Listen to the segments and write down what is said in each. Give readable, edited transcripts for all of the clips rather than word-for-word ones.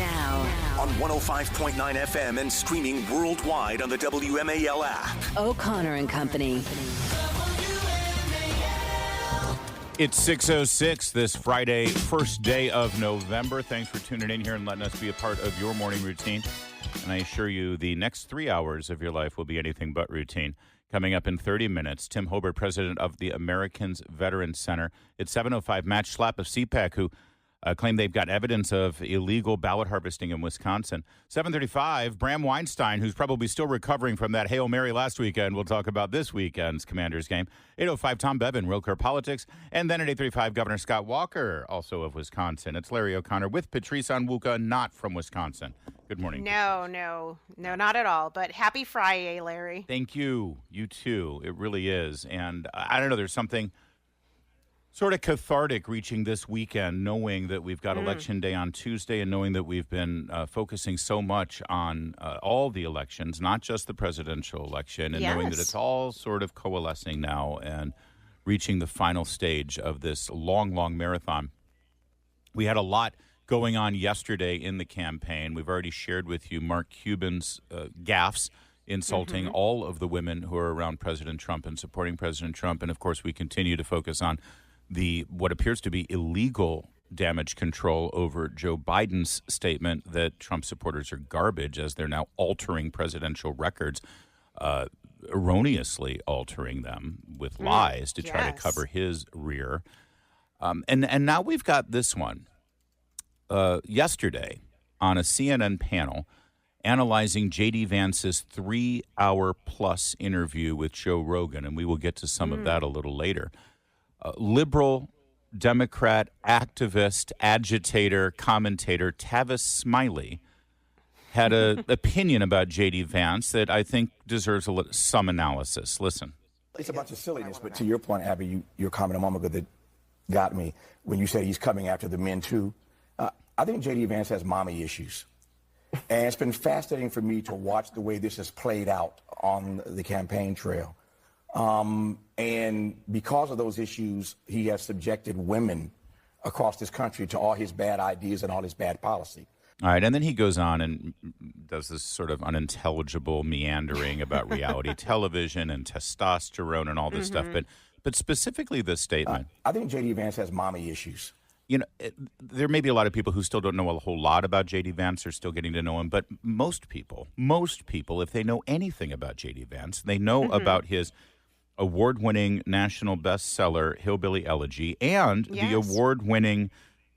Now. On 105.9 FM and streaming worldwide on the WMAL app. O'Connor and Company. It's 6:06 this Friday, first day of November. Thanks for tuning in here and letting us be a part of your morning routine. And I assure you the next 3 hours of your life will be anything but routine. Coming up in 30 minutes, Tim Holbert, president of the Americans Veterans Center. It's 7:05, Matt Schlapp of CPAC, who claim they've got evidence of illegal ballot harvesting in Wisconsin. 7:35, Bram Weinstein, who's probably still recovering from that Hail Mary last weekend. We'll talk about this weekend's Commanders game. 8:05, Tom Bevan, Real Clear Politics. And then at 8:35, Governor Scott Walker, also of Wisconsin. It's Larry O'Connor with Patrice Onwuka, not from Wisconsin. Good morning. No, not at all. But happy Friday, Larry. Thank you. You too. It really is. And I don't know, there's something sort of cathartic reaching this weekend, knowing that we've got Election Day on Tuesday and knowing that we've been focusing so much on all the elections, not just the presidential election, and knowing that it's all sort of coalescing now and reaching the final stage of this long, long marathon. We had a lot going on yesterday in the campaign. We've already shared with you Mark Cuban's gaffes, insulting all of the women who are around President Trump and supporting President Trump. And, of course, we continue to focus on what appears to be illegal damage control over Joe Biden's statement that Trump supporters are garbage, as they're now altering presidential records, erroneously altering them with lies to try to cover his rear. And now we've got this one. Yesterday on a CNN panel analyzing J.D. Vance's 3-hour-plus interview with Joe Rogan, and we will get to some of that a little later. Liberal, Democrat, activist, agitator, commentator Tavis Smiley had an opinion about J.D. Vance that I think deserves some analysis. Listen. It's a bunch of silliness, but to your point, Abby, your comment a moment ago that got me when you said he's coming after the men, too. I think J.D. Vance has mommy issues. And it's been fascinating for me to watch the way this has played out on the campaign trail. And because of those issues, he has subjected women across this country to all his bad ideas and all his bad policy. All right, and then he goes on and does this sort of unintelligible meandering about reality television and testosterone and all this stuff. But specifically this statement. I think J.D. Vance has mommy issues. You know, there may be a lot of people who still don't know a whole lot about J.D. Vance. They're still getting to know him. But most people, if they know anything about J.D. Vance, they know about his award-winning national bestseller, Hillbilly Elegy, and the award-winning,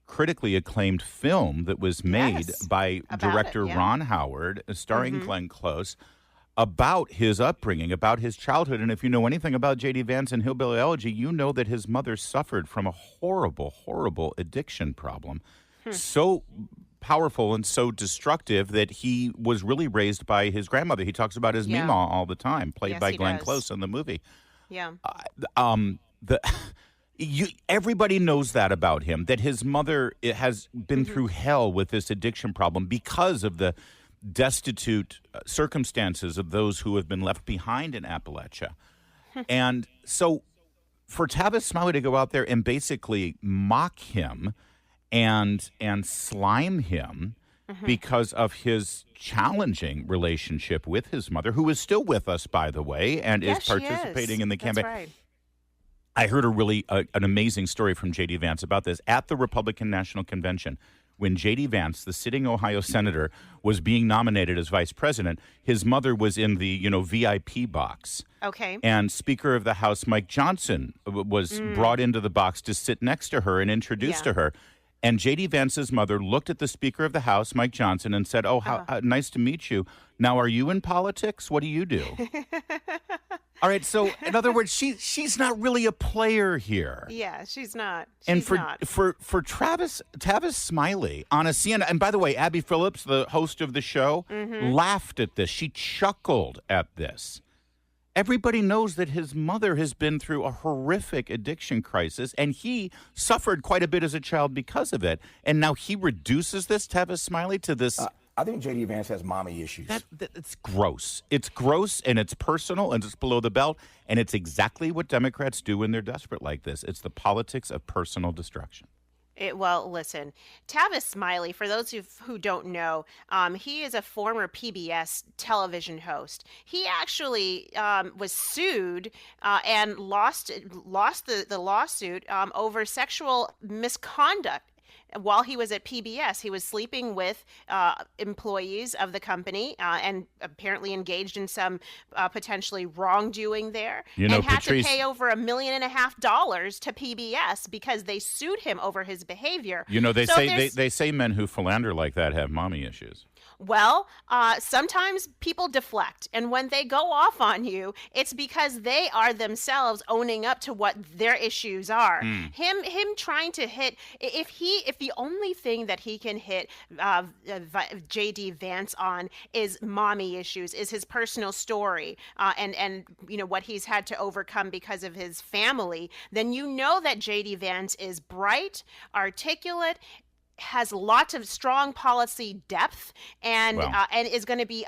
critically acclaimed film that was made by director Ron Howard, starring Glenn Close, about his upbringing, about his childhood. And if you know anything about J.D. Vance and Hillbilly Elegy, you know that his mother suffered from a horrible, horrible addiction problem. So powerful and so destructive that he was really raised by his grandmother. He talks about his Meemaw all the time, played by Glenn Close in the movie. Yeah. Everybody knows that about him, that his mother has been through hell with this addiction problem because of the destitute circumstances of those who have been left behind in Appalachia. And so for Tavis Smiley to go out there and basically mock him and slime him because of his challenging relationship with his mother, who is still with us, by the way, and is participating in the campaign. That's right. I heard an amazing story from J.D. Vance about this at the Republican National Convention. When J.D. Vance, the sitting Ohio senator, was being nominated as vice president, his mother was in the, VIP box. Okay. And Speaker of the House Mike Johnson was brought into the box to sit next to her and introduced to her. And J.D. Vance's mother looked at the Speaker of the House, Mike Johnson, and said, how nice to meet you. Now, are you in politics? What do you do? All right, so in other words, she's not really a player here. Yeah, she's not. For Tavis Smiley on a CNN, and by the way, Abby Phillips, the host of the show, laughed at this. She chuckled at this. Everybody knows that his mother has been through a horrific addiction crisis, and he suffered quite a bit as a child because of it. And now he reduces this, Tavis Smiley, to this. I think J.D. Vance has mommy issues. It's gross. It's gross, and it's personal, and it's below the belt, and it's exactly what Democrats do when they're desperate like this. It's the politics of personal destruction. Well, listen, Tavis Smiley, for those who don't know, he is a former PBS television host. He actually was sued and lost the lawsuit over sexual misconduct. While he was at PBS, he was sleeping with employees of the company and apparently engaged in some potentially wrongdoing there, You know, and had Patrice, to pay over $1.5 million to PBS because they sued him over his behavior. you know, So there's- they say men who philander like that have mommy issues. Well, sometimes people deflect, and when they go off on you, it's because they are themselves owning up to what their issues are. Him trying to hit, if the only thing that he can hit JD Vance on is mommy issues, is his personal story, and what he's had to overcome because of his family, then you know that JD Vance is bright, articulate, has lots of strong policy depth, and is going to be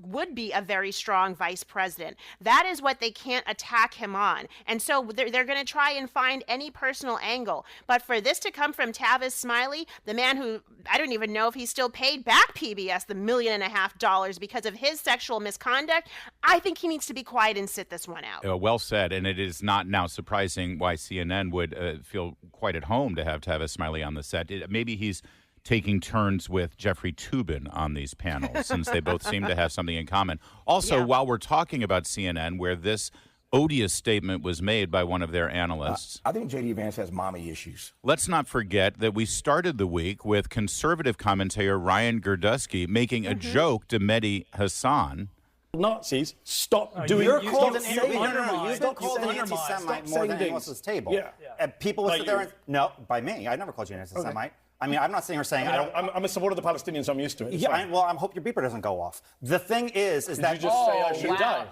would be a very strong vice president. That is what they can't attack him on. And so they're going to try and find any personal angle. But for this to come from Tavis Smiley, the man who, I don't even know if he still paid back PBS the $1.5 million because of his sexual misconduct, I think he needs to be quiet and sit this one out. Well said. And it is not now surprising why CNN would feel quite at home to have Tavis Smiley on the set. Maybe he's taking turns with Jeffrey Toobin on these panels, since they both seem to have something in common. Also, while we're talking about CNN, where this odious statement was made by one of their analysts, I think J.D. Vance has mommy issues. let's not forget that we started the week with conservative commentator Ryan Gerdusky making a joke to Mehdi Hassan. Nazis, stop doing. You're you called stop an saying- you've been called an saying- anti-Semite stop more saying than anyone else things. at this table. Yeah. And people would By sit there you. and no, by me. I never called you an anti-Semite. I mean, I'm not sitting here saying I don't. I'm a supporter of the Palestinians. I'm used to it. It's Yeah, fine. I hope your beeper doesn't go off. The thing is Did that you just say I should die?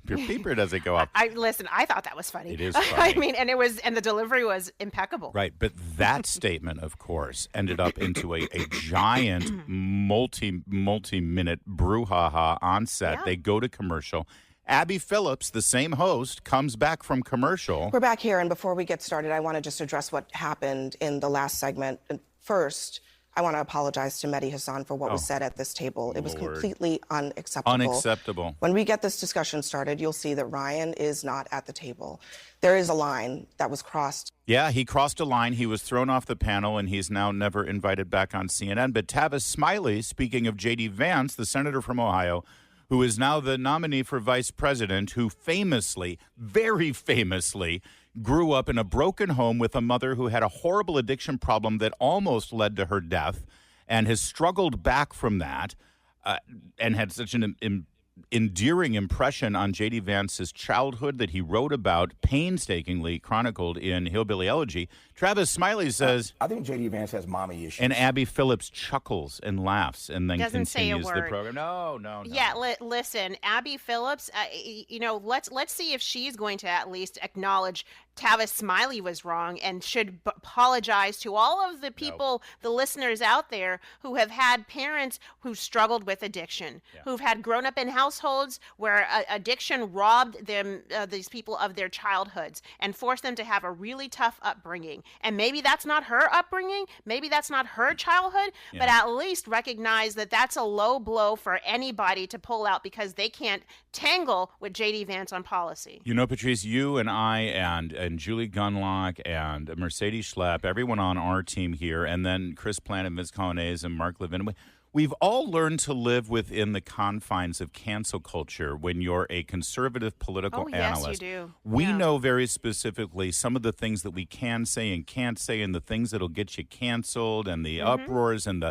Your beeper doesn't go off. I thought that was funny. It is I funny. mean, and the delivery was impeccable. Right, but that statement, of course, ended up into a giant multi-minute brouhaha on set. Yeah. They go to commercial. Abby Phillips, the same host, comes back from commercial. We're back here, and before we get started, I want to just address what happened in the last segment. And first, I want to apologize to Mehdi Hassan for what was said at this table. It was Lord. completely unacceptable. Unacceptable. When we get this discussion started, you'll see that Ryan is not at the table. There is a line that was crossed. Yeah, he crossed a line. He was thrown off the panel, and he's now never invited back on CNN. But Tavis Smiley, speaking of J.D. Vance, the senator from Ohio, who is now the nominee for vice president, who famously, very famously, grew up in a broken home with a mother who had a horrible addiction problem that almost led to her death and has struggled back from that and had such an endearing impression on J.D. Vance's childhood that he wrote about, painstakingly chronicled in Hillbilly Elegy. Travis Smiley says, I think J.D. Vance has mommy issues. and Abby Phillips chuckles and laughs and then Doesn't say a continues the word. program. No. Yeah, listen, Abby Phillips, let's see if she's going to at least acknowledge Tavis Smiley was wrong and should apologize to all of the people, the listeners out there who have had parents who struggled with addiction, who've had grown up in households where addiction robbed them, these people, of their childhoods and forced them to have a really tough upbringing. And maybe that's not her upbringing, maybe that's not her childhood, but at least recognize that that's a low blow for anybody to pull out because they can't tangle with J.D. Vance on policy. You know, Patrice, you and I and Julie Gunlock and Mercedes Schlepp, everyone on our team here, and then Chris Plant and Vince Colonnese and Mark Levin, we've all learned to live within the confines of cancel culture when you're a conservative political analyst. Yes, you do. We know very specifically some of the things that we can say and can't say and the things that'll get you canceled and the uproars and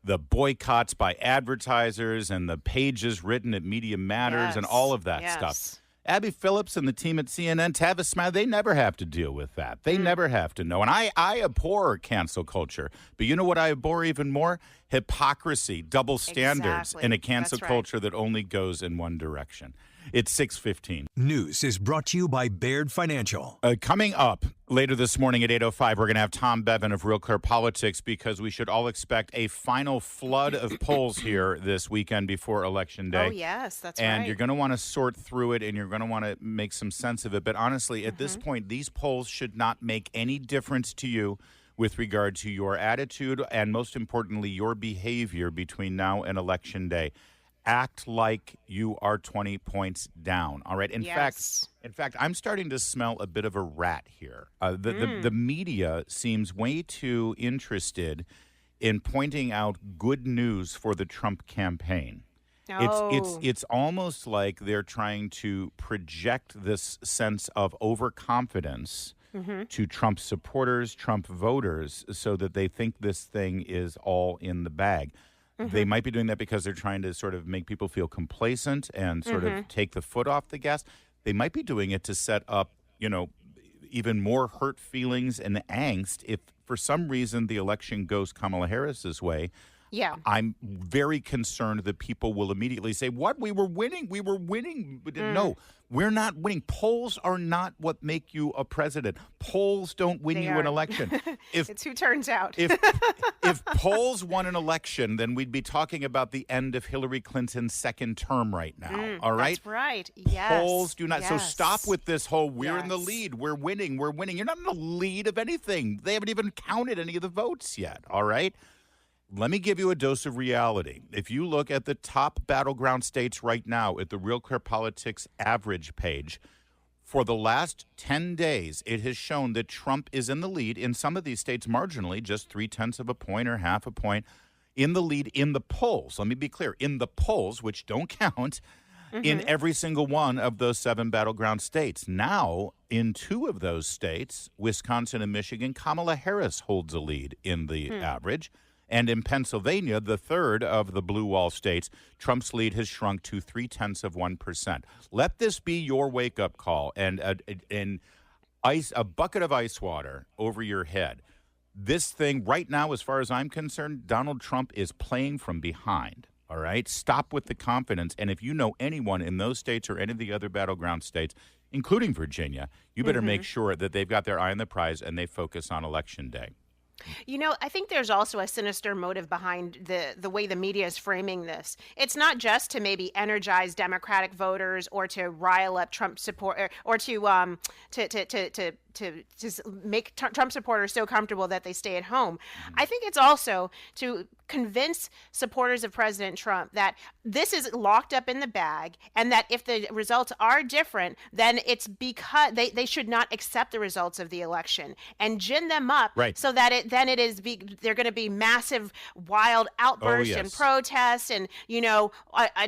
the boycotts by advertisers and the pages written at Media Matters and all of that stuff. Abby Phillips and the team at CNN, Tavis Smiley, they never have to deal with that. They never have to know. And I abhor cancel culture. But you know what I abhor even more? Hypocrisy, double standards in a cancel culture that only goes in one direction. It's 6:15. News is brought to you by Baird Financial. Coming up later this morning at 8:05, we're going to have Tom Bevan of Real Clear Politics, because we should all expect a final flood of polls here this weekend before Election Day. Oh, yes, that's and right. you're going to want to sort through it, and you're going to want to make some sense of it. But honestly, at this point, these polls should not make any difference to you with regard to your attitude and, most importantly, your behavior between now and Election Day. Act like you are 20 points down. All right. In fact, I'm starting to smell a bit of a rat here. The media seems way too interested in pointing out good news for the Trump campaign. It's almost like they're trying to project this sense of overconfidence to Trump supporters, Trump voters, so that they think this thing is all in the bag. They might be doing that because they're trying to sort of make people feel complacent and sort of take the foot off the gas. They might be doing it to set up, even more hurt feelings and angst if for some reason the election goes Kamala Harris's way. Yeah. I'm very concerned that people will immediately say, what? We were winning. We were winning. No, we're not winning. Polls are not what make you a president. Polls don't win you an election. It's who turns out. If polls won an election, then we'd be talking about the end of Hillary Clinton's second term right now. All right? That's right. Yes. Polls do not. Yes. So stop with this whole, we're in the lead. We're winning. We're winning. You're not in the lead of anything. They haven't even counted any of the votes yet. All right? Let me give you a dose of reality. If you look at the top battleground states right now at the Real Clear Politics average page, for the last 10 days, it has shown that Trump is in the lead in some of these states marginally, just 0.3 of a point or half a point, in the lead in the polls. Let me be clear. In the polls, which don't count, in every single one of those 7 battleground states. Now, in 2 of those states, Wisconsin and Michigan, Kamala Harris holds a lead in the average. And in Pennsylvania, the third of the blue wall states, Trump's lead has shrunk to 0.3%. Let this be your wake-up call and a bucket of ice water over your head. This thing right now, as far as I'm concerned, Donald Trump is playing from behind. All right? Stop with the confidence. And if you know anyone in those states or any of the other battleground states, including Virginia, you better make sure that they've got their eye on the prize and they focus on Election Day. I think there's also a sinister motive behind the way the media is framing this. It's not just to maybe energize Democratic voters or to rile up Trump support or to make Trump supporters so comfortable that they stay at home. I think it's also to convince supporters of President Trump that this is locked up in the bag and that if the results are different, then it's because they should not accept the results of the election and gin them up so that they're going to be massive wild outbursts and protests and, a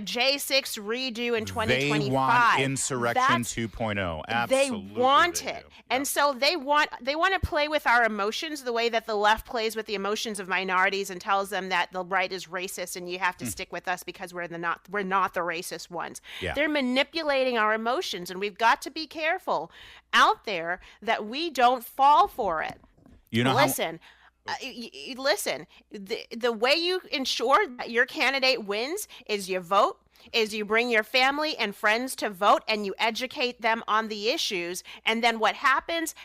J6 redo in 2025. They want insurrection 2.0. Absolutely. They want it. And so they want to play with our emotions the way that the left plays with the emotions of minorities and tells them that the right is racist and you have to stick with us because we're not the racist ones. Yeah. They're manipulating our emotions, and we've got to be careful out there that we don't fall for it. Listen. Listen, the way you ensure that your candidate wins is you vote, is you bring your family and friends to vote and you educate them on the issues. And then what happens.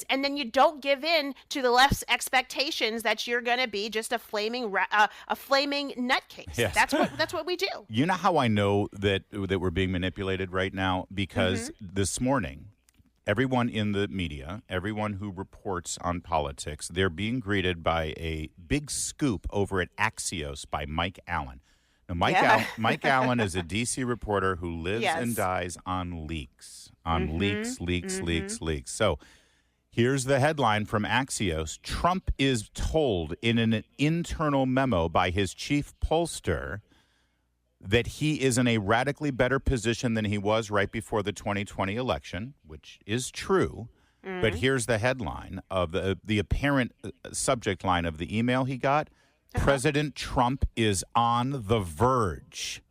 And then you don't give in to the left's expectations that you're going to be just a flaming nutcase. Yes. That's what we do. You know how I know that we're being manipulated right now? Because this morning, everyone in the media, everyone who reports on politics, they're being greeted by a big scoop over at Axios by Mike Allen. Now, Mike Allen is a D.C. reporter who lives and dies on leaks, leaks. So here's the headline from Axios. Trump is told in an internal memo by his chief pollster that he is in a radically better position than he was right before the 2020 election, which is true. But here's the headline of the apparent subject line of the email he got. President Trump is on the verge.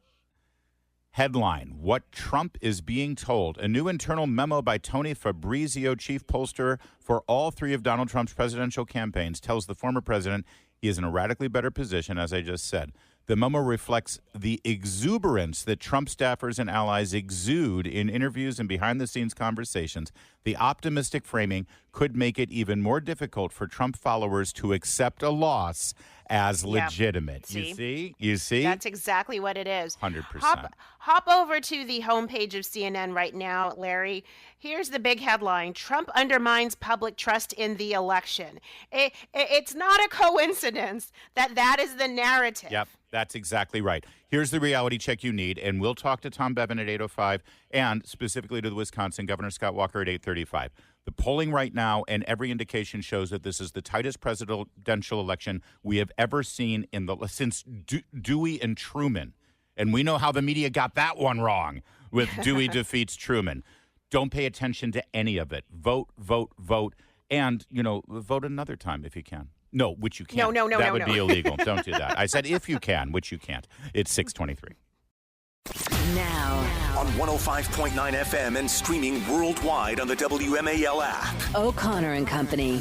Headline, what Trump is being told. A new internal memo by Tony Fabrizio, chief pollster for all 3 of Donald Trump's presidential campaigns, tells the former president he is in a radically better position, as I just said, The memo reflects the exuberance that Trump staffers and allies exude in interviews and behind-the-scenes conversations. The optimistic framing could make it even more difficult for Trump followers to accept a loss as legitimate. See? You see? That's exactly what it is. 100%. Hop over to the homepage of CNN right now, Larry. Here's the big headline: Trump undermines public trust in the election. It's not a coincidence that is the narrative. Yep, that's exactly right. Here's the reality check you need, and we'll talk to Tom Bevan at 8:05 and specifically to the Wisconsin Governor Scott Walker at 8:35. The polling right now and every indication shows that this is the tightest presidential election we have ever seen since Dewey and Truman. And we know how the media got that one wrong with Dewey defeats Truman. Don't pay attention to any of it. Vote, vote, vote. And, vote another time if you can. No, which you can't. No. That would be illegal. Don't do that. I said if you can, which you can't. It's 6:23. Now on 105.9 FM and streaming worldwide on the WMAL app. O'Connor and Company.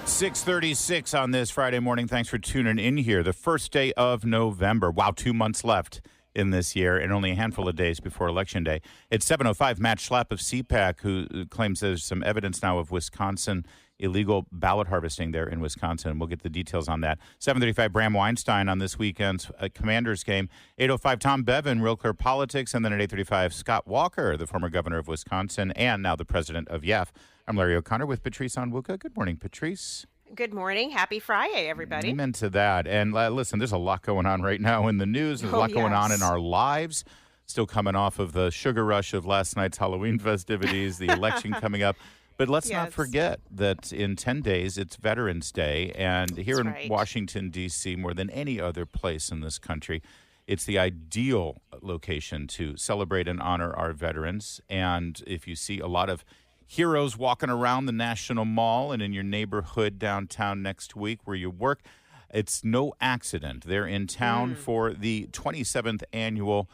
6:36 on this Friday morning. Thanks for tuning in here. The first day of November. Wow, 2 months left in this year and only a handful of days before Election Day. It's 7:05. Matt Schlapp of CPAC, who claims there's some evidence now of Wisconsin illegal ballot harvesting there in Wisconsin. We'll get the details on that. 7:35, Bram Weinstein on this weekend's Commanders game. 8:05, Tom Bevan, Real Clear Politics. And then at 8:35, Scott Walker, the former governor of Wisconsin and now the president of YEF. I'm Larry O'Connor with Patrice Onwuka. Good morning, Patrice. Good morning. Happy Friday, everybody. Amen to that. And listen, there's a lot going on right now in the news. There's a lot going on in our lives. Still coming off of the sugar rush of last night's Halloween festivities, the election coming up. But let's not forget that in 10 days, it's Veterans Day. And here in Washington, D.C., more than any other place in this country, it's the ideal location to celebrate and honor our veterans. And if you see a lot of heroes walking around the National Mall and in your neighborhood downtown next week where you work, it's no accident. They're in town for the 27th annual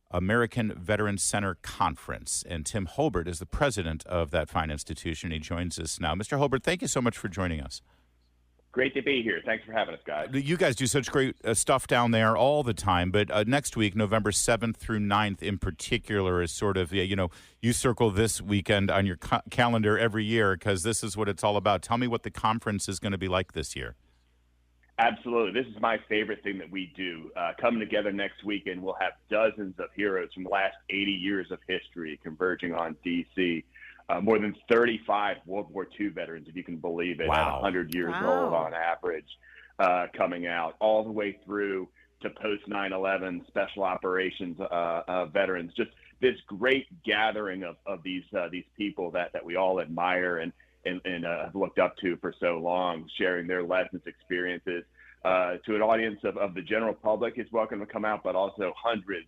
American Veterans Center Conference. And Tim Holbert is the president of that fine institution. He joins us now. Mr. Holbert, thank you so much for joining us. Great to be here. Thanks for having us, guys. You guys do such great stuff down there all the time. But next week, November 7th through 9th in particular, is sort of, you circle this weekend on your calendar every year because this is what it's all about. Tell me what the conference is going to be like this year. Absolutely. This is my favorite thing that we do. Coming together next weekend, we'll have dozens of heroes from the last 80 years of history converging on D.C. More than 35 World War II veterans, if you can believe it, at 100 years old on average, coming out, all the way through to post 9/11 special operations veterans. Just this great gathering of these people that we all admire and have looked up to for so long, sharing their lessons, experiences to an audience of the general public is welcome to come out, but also hundreds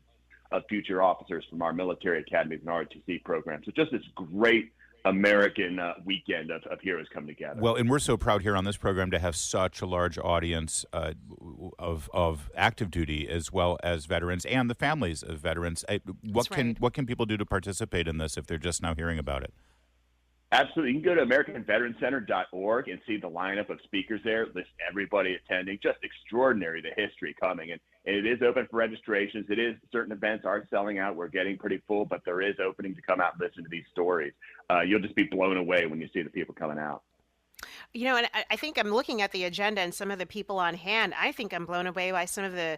of future officers from our military academies and ROTC programs. So just this great American weekend of heroes come together. Well, and we're so proud here on this program to have such a large audience of active duty as well as veterans and the families of veterans. What can people do to participate in this if they're just now hearing about it? Absolutely. You can go to AmericanVeteranCenter.org and see the lineup of speakers there, list everybody attending. Just extraordinary, the history coming. And it is open for registrations. It is, certain events are selling out. We're getting pretty full, but there is opening to come out and listen to these stories. You'll just be blown away when you see the people coming out. And I think I'm looking at the agenda and some of the people on hand. I think I'm blown away by some of the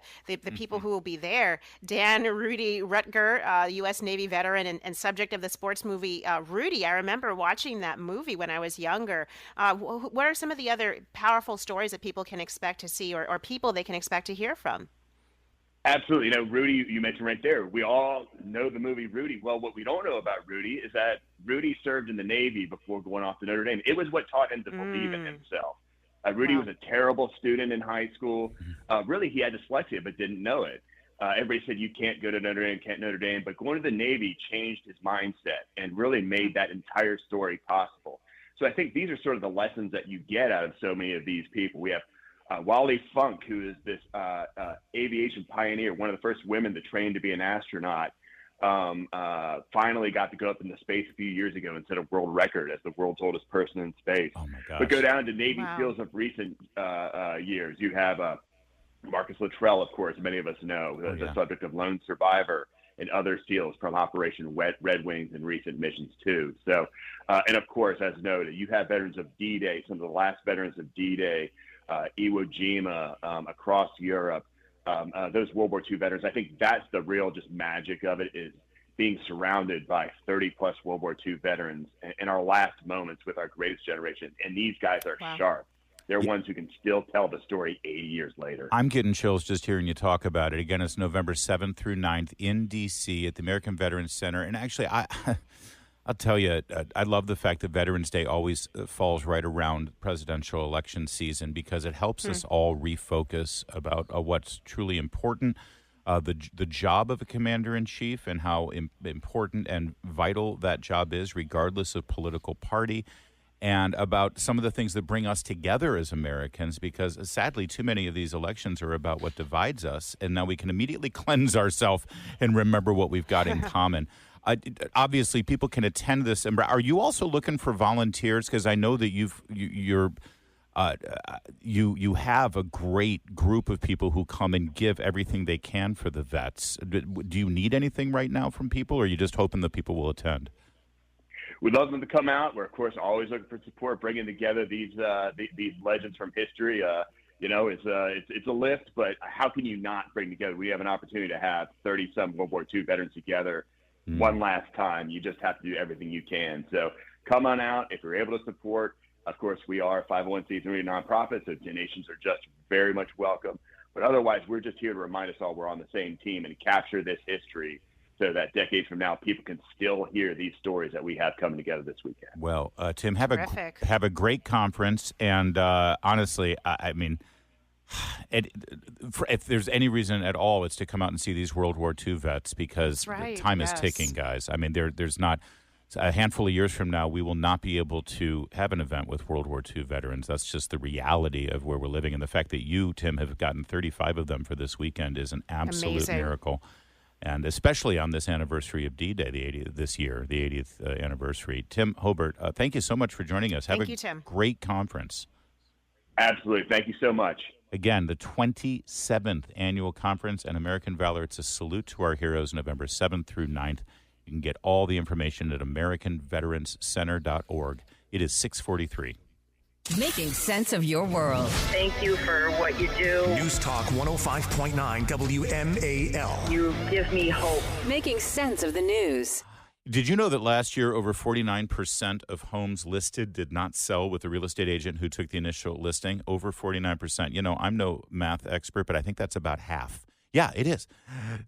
people who will be there. Dan Rudy Rutger, U.S. Navy veteran and subject of the sports movie Rudy. I remember watching that movie when I was younger. What are some of the other powerful stories that people can expect to see or people they can expect to hear from? Absolutely. Rudy, you mentioned right there, we all know the movie Rudy. Well, what we don't know about Rudy is that Rudy served in the Navy before going off to Notre Dame. It was what taught him to believe in himself. Rudy was a terrible student in high school. Really, he had dyslexia, but didn't know it. Everybody said, you can't go to Notre Dame. But going to the Navy changed his mindset and really made that entire story possible. So I think these are sort of the lessons that you get out of so many of these people. We have Wally Funk, who is this aviation pioneer, one of the first women to train to be an astronaut. finally got to go up into space a few years ago and set a world record as the world's oldest person in space. Oh my gosh. But go down to Navy SEALs of recent years. You have Marcus Luttrell, of course, many of us know, the subject of Lone Survivor, and other SEALs from Operation Red Wings and recent missions too. So, and of course, as noted, you have veterans of D-Day, some of the last veterans of D-Day, Iwo Jima, across Europe, those World War II veterans. I think that's the real just magic of it, is being surrounded by 30-plus World War II veterans in our last moments with our greatest generation. And these guys are sharp. They're ones who can still tell the story 80 years later. I'm getting chills just hearing you talk about it. Again, it's November 7th through 9th in D.C. at the American Veterans Center. And actually, I'll tell you, I love the fact that Veterans Day always falls right around presidential election season, because it helps us all refocus about what's truly important, the job of a commander-in-chief and how important and vital that job is, regardless of political party, and about some of the things that bring us together as Americans, because sadly, too many of these elections are about what divides us, and now we can immediately cleanse ourselves and remember what we've got in common. Obviously, people can attend this. Are you also looking for volunteers? Because I know that you have a great group of people who come and give everything they can for the vets. Do you need anything right now from people, or are you just hoping that people will attend? We'd love them to come out. We're, of course, always looking for support, bringing together these legends from history. It's a lift, but how can you not bring together? We have an opportunity to have 30-some World War II veterans together one last time. You just have to do everything you can. So come on out. If you're able to support, of course, we are a 501c3 nonprofit, so donations are just very much welcome. But otherwise, we're just here to remind us all we're on the same team and capture this history, so that decades from now, people can still hear these stories that we have coming together this weekend. Well, Tim, have a great conference. And honestly, I mean, if there's any reason at all, it's to come out and see these World War II vets, because time is ticking, guys. I mean, there's not a handful of years from now, we will not be able to have an event with World War II veterans. That's just the reality of where we're living. And the fact that you, Tim, have gotten 35 of them for this weekend is an absolute miracle. And especially on this anniversary of D-Day, the 80th anniversary. Tim Holbert, thank you so much for joining us. Thank you, Tim. Great conference. Absolutely. Thank you so much. Again, the 27th Annual Conference and American Valor. It's a salute to our heroes, November 7th through 9th. You can get all the information at AmericanVeteransCenter.org. It is 6:43. Making sense of your world. Thank you for what you do. News Talk 105.9 WMAL. You give me hope. Making sense of the news. Did you know that last year over 49% of homes listed did not sell with the real estate agent who took the initial listing? Over 49%. You know, I'm no math expert, but I think that's about half. Yeah, it is.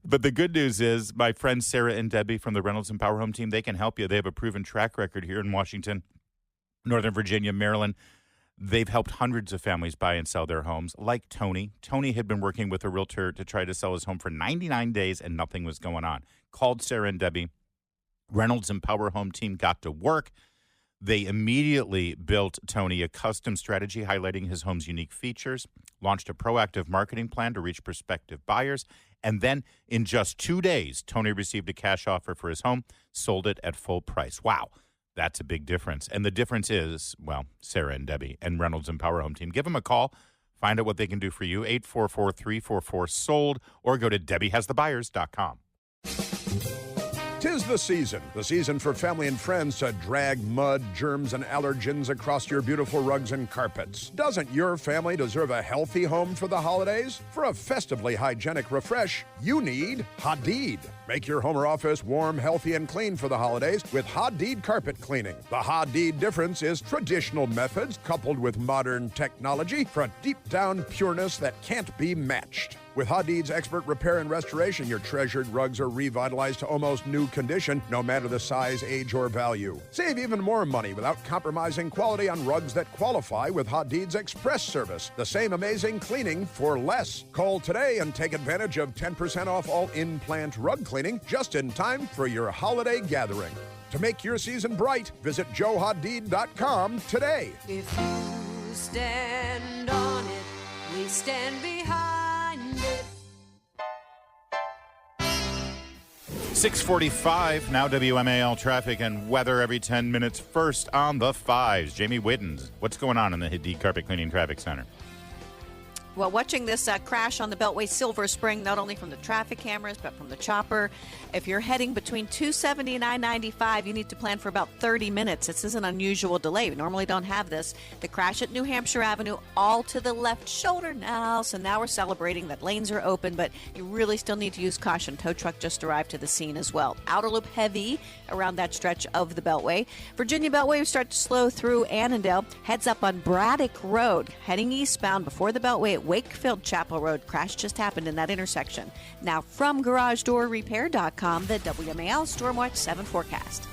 But the good news is my friends Sarah and Debbie from the Reynolds and Power Home team, they can help you. They have a proven track record here in Washington, Northern Virginia, Maryland. They've helped hundreds of families buy and sell their homes, like Tony. Tony had been working with a realtor to try to sell his home for 99 days, and nothing was going on. Called Sarah and Debbie. Reynolds and Power Home team got to work. They immediately built Tony a custom strategy highlighting his home's unique features, launched a proactive marketing plan to reach prospective buyers, and then in just 2 days, Tony received a cash offer for his home, sold it at full price. Wow. That's a big difference. And the difference is, well, Sarah and Debbie and Reynolds and Power Home team. Give them a call. Find out what they can do for you. 844-344-SOLD, or go to DebbieHasTheBuyers.com. 'Tis the season for family and friends to drag mud, germs, and allergens across your beautiful rugs and carpets. Doesn't your family deserve a healthy home for the holidays? For a festively hygienic refresh, you need Hadid. Make your home or office warm, healthy, and clean for the holidays with Hadid carpet cleaning. The Hadid difference is traditional methods coupled with modern technology for a deep-down pureness that can't be matched. With Hadid's expert repair and restoration, your treasured rugs are revitalized to almost new condition, no matter the size, age, or value. Save even more money without compromising quality on rugs that qualify with Hadid's Express service. The same amazing cleaning for less. Call today and take advantage of 10% off all in-plant rug cleaning just in time for your holiday gathering. To make your season bright, visit joehadid.com today. If you stand on it, we stand behind it. 6:45, now WMAL traffic and weather every 10 minutes. First on the fives, Jamie Whiddens. What's going on in the Hadid Carpet Cleaning Traffic Center? Well, watching this crash on the Beltway Silver Spring, not only from the traffic cameras, but from the chopper. If you're heading between 270 and I-95, you need to plan for about 30 minutes. This is an unusual delay. We normally don't have this. The crash at New Hampshire Avenue, all to the left shoulder now. So now we're celebrating that lanes are open, but you really still need to use caution. Tow truck just arrived to the scene as well. Outer loop heavy around that stretch of the Beltway. Virginia Beltway, we start to slow through Annandale. Heads up on Braddock Road, heading eastbound before the Beltway at Wakefield Chapel Road. Crash just happened in that intersection. Now from GarageDoorRepair.com, the WMAL Stormwatch 7 forecast.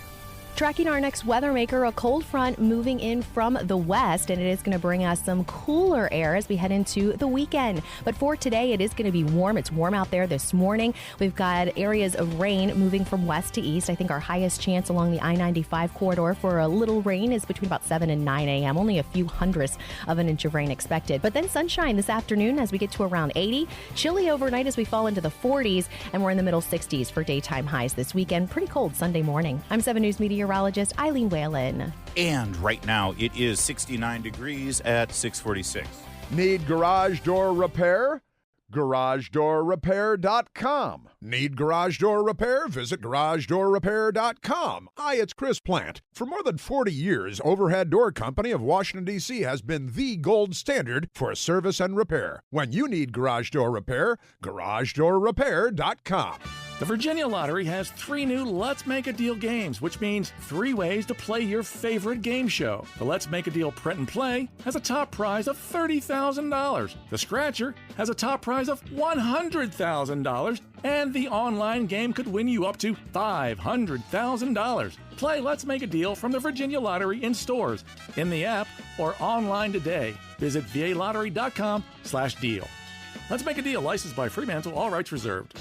Tracking our next weather maker, a cold front moving in from the west, and it is going to bring us some cooler air as we head into the weekend. But for today, it is going to be warm. It's warm out there this morning. We've got areas of rain moving from west to east. I think our highest chance along the I-95 corridor for a little rain is between about 7 and 9 a.m. Only a few hundredths of an inch of rain expected. But then sunshine this afternoon as we get to around 80. Chilly overnight as we fall into the 40s, and we're in the middle 60s for daytime highs this weekend. Pretty cold Sunday morning. I'm 7 News meteorologist Eileen Whalen. And right now it is 69 degrees at 6:46. Need garage door repair? GarageDoorRepair.com. Need garage door repair? Visit GarageDoorRepair.com. Hi, it's Chris Plant. For more than 40 years, Overhead Door Company of Washington, D.C. has been the gold standard for service and repair. When you need garage door repair, GarageDoorRepair.com. The Virginia Lottery has 3 new Let's Make a Deal games, which means 3 ways to play your favorite game show. The Let's Make a Deal Print and Play has a top prize of $30,000. The Scratcher has a top prize of $100,000. And the online game could win you up to $500,000. Play Let's Make a Deal from the Virginia Lottery in stores, in the app, or online today. Visit valottery.com/deal. Let's Make a Deal, licensed by Fremantle, all rights reserved.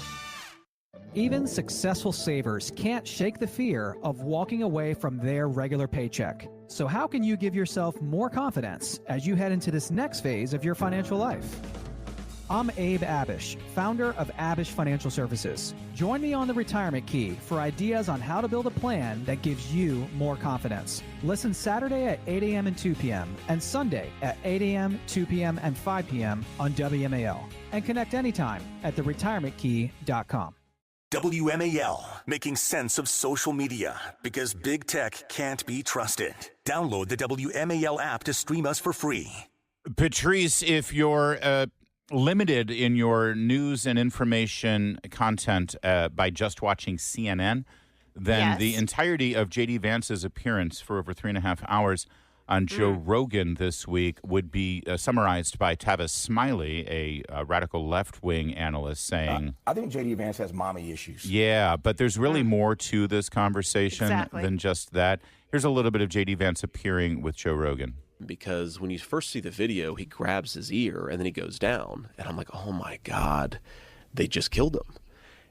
Even successful savers can't shake the fear of walking away from their regular paycheck. So how can you give yourself more confidence as you head into this next phase of your financial life? I'm Abe Abish, founder of Abish Financial Services. Join me on the Retirement Key for ideas on how to build a plan that gives you more confidence. Listen Saturday at 8 a.m. and 2 p.m. and Sunday at 8 a.m., 2 p.m., and 5 p.m. on WMAL. And connect anytime at theretirementkey.com. WMAL, making sense of social media because big tech can't be trusted. Download the WMAL app to stream us for free. Patrice, if you're limited in your news and information content by just watching CNN, then the entirety of J.D. Vance's appearance for over 3.5 hours on Joe Rogan this week would be summarized by Tavis Smiley, a radical left-wing analyst, saying... I think J.D. Vance has mommy issues. Yeah, but there's really more to this conversation than just that. Here's a little bit of J.D. Vance appearing with Joe Rogan. Because when you first see the video, he grabs his ear and then he goes down. And I'm like, oh, my God, they just killed him.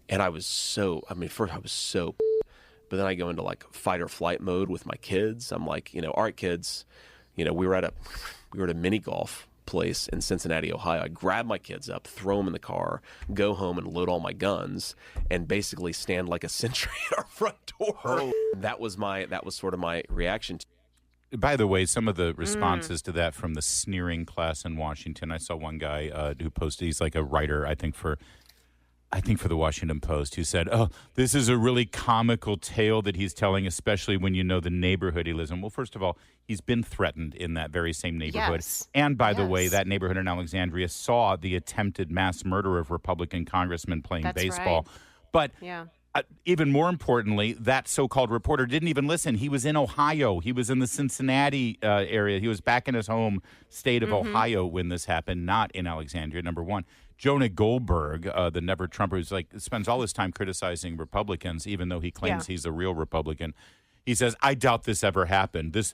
And I was so... first I was so... But then I go into like fight or flight mode with my kids. I'm like, all right, kids, we were at a mini golf place in Cincinnati, Ohio. I grab my kids up, throw them in the car, go home and load all my guns, and basically stand like a sentry at our front door. Oh. That was sort of my reaction. By the way, some of the responses to that from the sneering class in Washington. I saw one guy who posted. He's like a writer, I think for the Washington Post, who said, oh, this is a really comical tale that he's telling, especially when you know the neighborhood he lives in. Well, first of all, he's been threatened in that very same neighborhood. Yes. And by the way, that neighborhood in Alexandria saw the attempted mass murder of Republican congressmen playing baseball. Right. But even more importantly, that so-called reporter didn't even listen. He was in Ohio. He was in the Cincinnati area. He was back in his home state of Ohio when this happened, not in Alexandria, number one. Jonah Goldberg, the never Trumper, who's spends all his time criticizing Republicans, even though he claims he's a real Republican. He says, I doubt this ever happened. This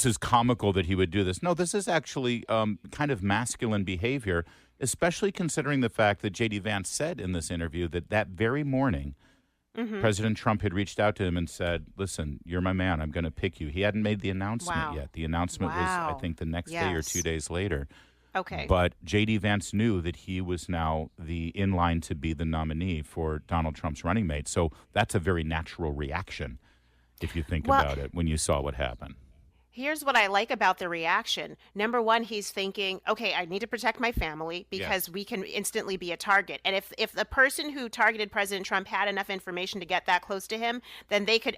is comical that he would do this. No, this is actually kind of masculine behavior, especially considering the fact that J.D. Vance said in this interview that very morning, President Trump had reached out to him and said, listen, you're my man. I'm going to pick you. He hadn't made the announcement yet. The announcement was, I think, the next day or 2 days later. Okay. But J.D. Vance knew that he was now in line to be the nominee for Donald Trump's running mate. So that's a very natural reaction, if you think about it, when you saw what happened. Here's what I like about the reaction. Number one, he's thinking, okay, I need to protect my family because we can instantly be a target. And if the person who targeted President Trump had enough information to get that close to him, then they could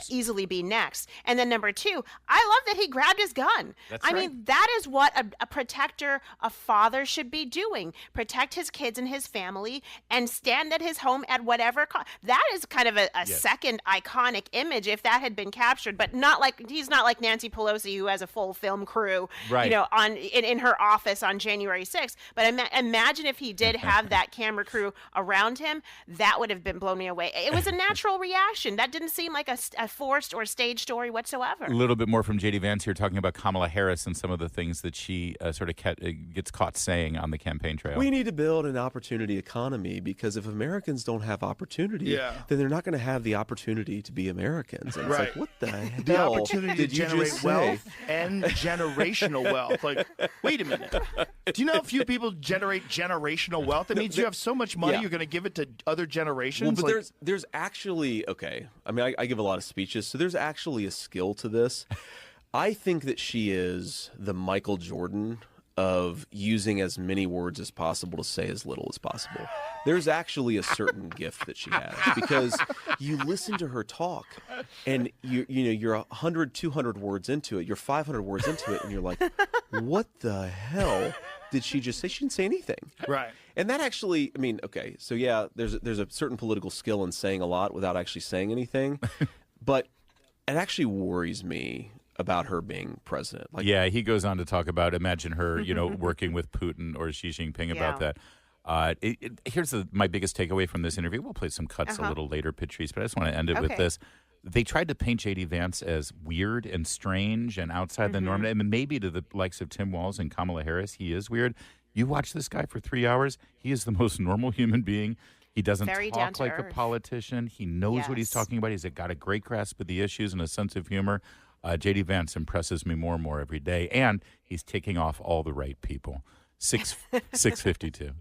easily be next. And then number two, I love that he grabbed his gun. I mean, that is what a protector, a father should be doing. Protect his kids and his family and stand at his home at whatever cost. That is kind of a second iconic image if that had been captured, but not like he's not like Nancy Pelosi, who has a full film crew, in her office on January 6th. But imagine if he did have that camera crew around him, that would have been blown me away. It was a natural reaction. That didn't seem like a forced or staged story whatsoever. A little bit more from J.D. Vance here, talking about Kamala Harris and some of the things that she sort of gets caught saying on the campaign trail. We need to build an opportunity economy because if Americans don't have opportunity, then they're not going to have the opportunity to be Americans. And it's like, what the hell? Opportunity to generate wealth and generational wealth. Like, wait a minute. Do you know how few people generate generational wealth? It means you have so much money, you're going to give it to other generations. Well, but there's actually, I mean, I give a lot of speeches, so there's actually a skill to this. I think that she is the Michael Jordan of using as many words as possible to say as little as possible. There's actually a certain gift that she has because you listen to her talk and you're 100, 200 words into it, you're 500 words into it, and you're like, what the hell did she just say? She didn't say anything. Right. And that actually, I mean, so yeah, there's a certain political skill in saying a lot without actually saying anything, but it actually worries me about her being president. He goes on to talk about, imagine her, working with Putin or Xi Jinping about that. Here's my biggest takeaway from this interview. We'll play some cuts a little later, Patrice, but I just want to end it with this. They tried to paint J.D. Vance as weird and strange and outside the norm. I mean, maybe to the likes of Tim Walz and Kamala Harris, he is weird. You watch this guy for 3 hours, he is the most normal human being. He doesn't talk like a politician. He knows what he's talking about. He's got a great grasp of the issues and a sense of humor. J.D. Vance impresses me more and more every day, and he's ticking off all the right people. 652.